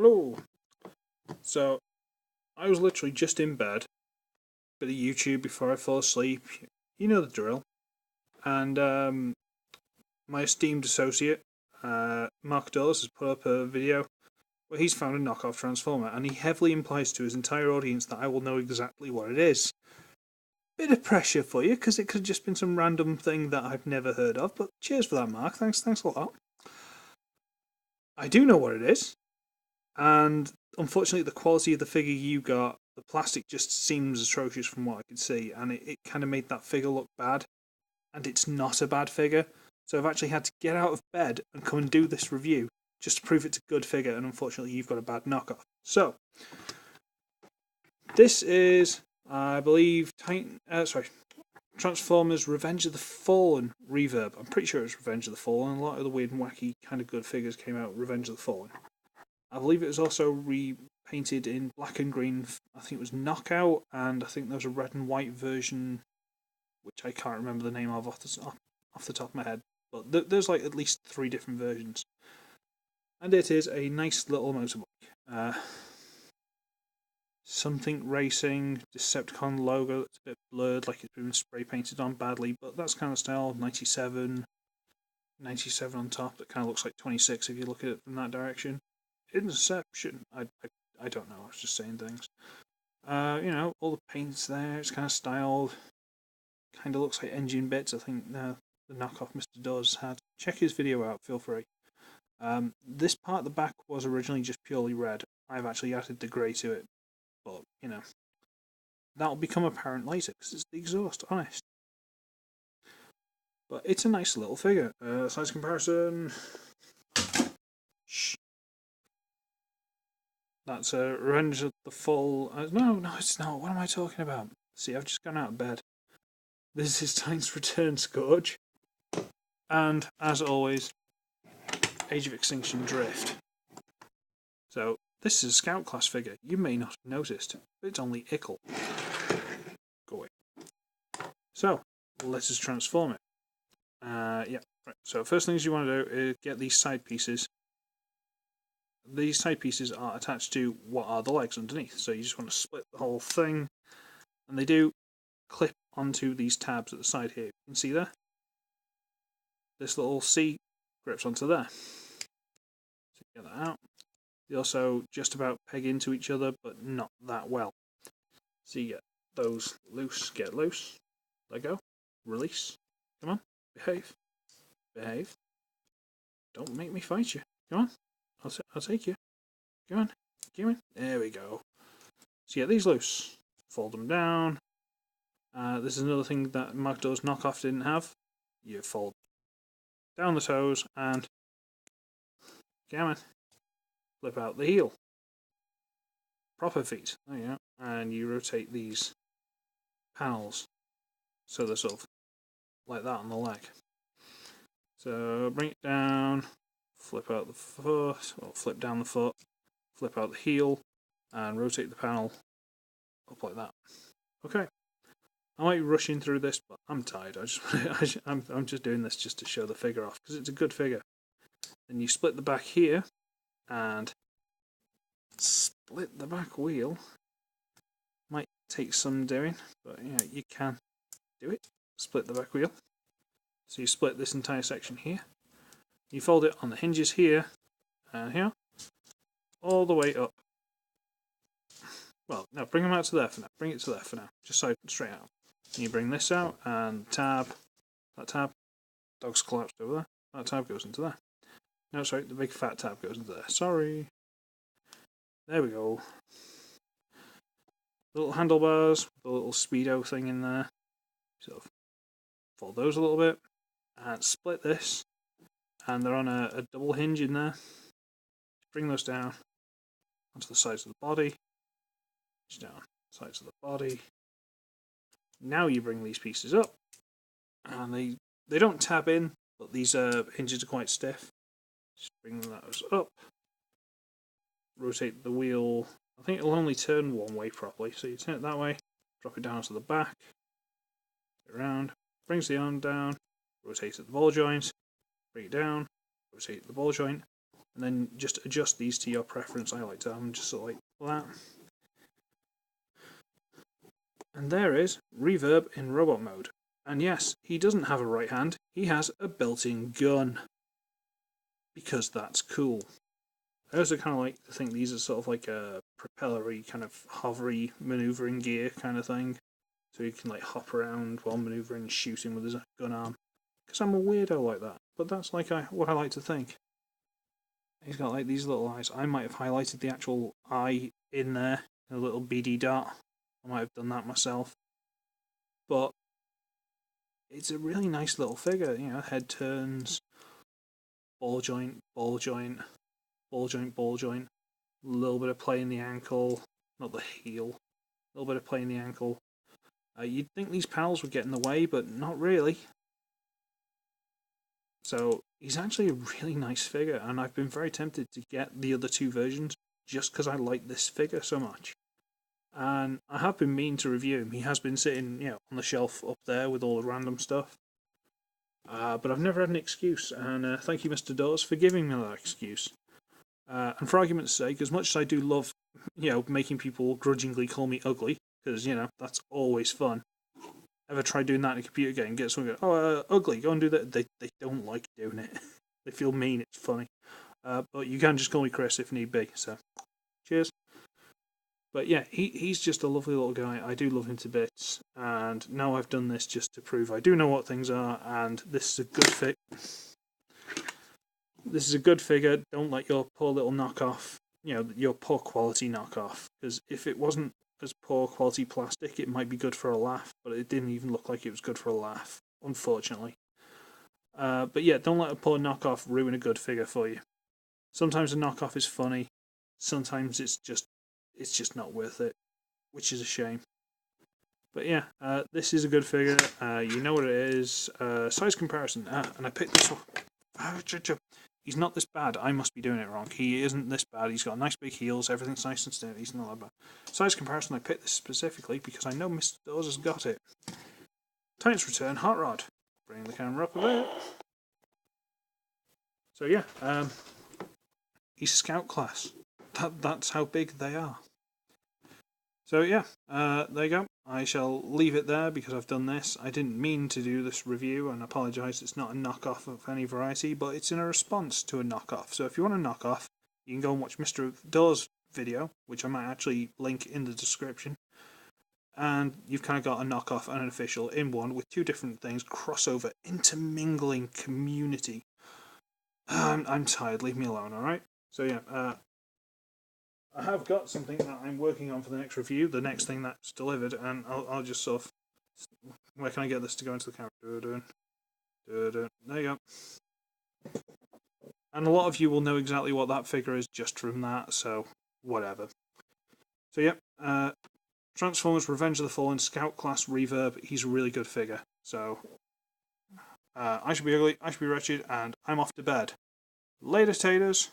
Hello. So, I was literally just in bed, bit of YouTube before I fall asleep. You know the drill. And my esteemed associate, Mark Daws, has put up a video where he's found a knockoff Transformer, and he heavily implies to his entire audience that I will know exactly what it is. Bit of pressure for you, because it could have just been some random thing that I've never heard of, but cheers for that, Mark. Thanks a lot. I do know what it is. And unfortunately, the quality of the figure you got, the plastic just seems atrocious from what I could see, and it kind of made that figure look bad. And it's not a bad figure, so I've actually had to get out of bed and come and do this review just to prove it's a good figure, and unfortunately, you've got a bad knockoff. So, this is, I believe, Transformers Revenge of the Fallen Reverb. I'm pretty sure it's Revenge of the Fallen. A lot of the weird and wacky kind of good figures came out Revenge of the Fallen. I believe it was also repainted in black and green. I think it was Knockout, and I think there was a red and white version, which I can't remember the name of off the top of my head. But there's like at least 3 different versions. And it is a nice little motorbike. Something Racing, Decepticon logo that's a bit blurred, like it's been spray painted on badly, but that's kind of style. 97 on top, that kind of looks like 26 if you look at it from that direction. Inception. I don't know. I was just saying things. All the paint's there. It's kind of styled. Kind of looks like engine bits. I think the knockoff Mr. Daws had. Check his video out. Feel free. This part at the back was originally just purely red. I've actually added the grey to it, but that'll become apparent later because it's the exhaust. Honest. But it's a nice little figure. Size comparison. Shh. That's a Revenge of the Fall. No, it's not. What am I talking about? See, I've just gone out of bed. This is Titan's Return Scourge. And, as always, Age of Extinction Drift. So, this is a Scout class figure. You may not have noticed, but it's only Ickle. Go away. So, let us transform it. Right. So, first things you want to do is get these side pieces. These side pieces are attached to what are the legs underneath, so you just want to split the whole thing, and they do clip onto these tabs at the side here. You can see there? This little C grips onto there. So get that out. They also just about peg into each other, but not that well. So you get those loose, get loose, let go, release, come on, behave, don't make me fight you, come on. I'll take you. Come on. There we go. So yeah, these loose. Fold them down. This is another thing that Mark Daws knockoff didn't have. You fold down the toes and come on, flip out the heel. Proper feet. There you go. And you rotate these panels so they're sort of like that on the leg. So bring it down. Flip out the foot, or flip down the foot, flip out the heel, and rotate the panel up like that. Okay. I might be rushing through this, but I'm tired. I'm just doing this just to show the figure off, because it's a good figure. Then you split the back here, and split the back wheel. Might take some doing, but you can do it. Split the back wheel. So you split this entire section here. You fold it on the hinges here and here, all the way up. Well, no, bring them out to there for now. Bring it to there for now, just so straight out. And you bring this out, and that tab, dog's collapsed over there. That tab goes into there. No, sorry, the big fat tab goes into there. Sorry. There we go. Little handlebars, the little speedo thing in there. Sort of fold those a little bit, and split this. And they're on a double hinge in there. Bring those down onto the sides of the body. Down sides of the body. Now you bring these pieces up, and they don't tab in, but these hinges are quite stiff. Just bring those up. Rotate the wheel. I think it'll only turn one way properly, so you turn it that way. Drop it down to the back. Around. Brings the arm down. Rotate at the ball joint. Bring it down, rotate the ball joint, and then just adjust these to your preference. I like to have them just sort of like that. And there is Reverb in robot mode. And yes, he doesn't have a right hand, he has a built-in gun. Because that's cool. I also kind of like to think these are sort of like a propellery, kind of hovery manoeuvring gear kind of thing. So he can like hop around while manoeuvring and shooting with his gun arm. Because I'm a weirdo like that. But that's like what I like to think. He's got like these little eyes. I might have highlighted the actual eye in there, a little beady dot. I might have done that myself. But it's a really nice little figure, you know, head turns, ball joint, ball joint, ball joint, ball joint, a little bit of play in the ankle, not the heel, a little bit of play in the ankle. You'd think these panels would get in the way, but not really. So he's actually a really nice figure, and I've been very tempted to get the other two versions just because I like this figure so much. And I have been meaning to review him. He has been sitting, you know, on the shelf up there with all the random stuff. But I've never had an excuse, and thank you, Mr. Daws, for giving me that excuse. And for argument's sake, as much as I do love, you know, making people grudgingly call me ugly, because, you know, that's always fun. Ever try doing that in a computer game? Get someone go, ugly, go and do that. They don't like doing it. They feel mean, it's funny. But you can just call me Chris if need be, so cheers. But yeah, he's just a lovely little guy. I do love him to bits, and now I've done this just to prove I do know what things are, and this is a good fit. This is a good figure. Don't let your poor little knockoff, you know, your poor quality knockoff, because if it wasn't as poor quality plastic, it might be good for a laugh, but it didn't even look like it was good for a laugh, unfortunately. But yeah, don't let a poor knockoff ruin a good figure for you. Sometimes a knockoff is funny, sometimes it's just not worth it, which is a shame. But yeah, this is a good figure. You know what it is. Size comparison. And I picked this up. He's not this bad. I must be doing it wrong. He isn't this bad. He's got nice big heels. Everything's nice and sturdy. He's not that bad. Size comparison. I picked this specifically because I know Mr. Daws has got it. Titans Return Hot Rod. Bring the camera up a bit. So yeah, he's Scout class. That's how big they are. So yeah, there you go. I shall leave it there because I've done this. I didn't mean to do this review and apologise. It's not a knockoff of any variety, but it's in a response to a knockoff. So if you want a knockoff, you can go and watch Mr. Daws' video, which I might actually link in the description. And you've kind of got a knockoff and an official in one with two different things, crossover, intermingling community. I'm tired, leave me alone, alright? So yeah, I have got something that I'm working on for the next review, the next thing that's delivered, and I'll just sort of... Where can I get this to go into the camera? There you go. And a lot of you will know exactly what that figure is just from that, so whatever. So yeah, Transformers Revenge of the Fallen Scout Class Reverb. He's a really good figure. So, I should be ugly, I should be wretched, and I'm off to bed. Later, taters!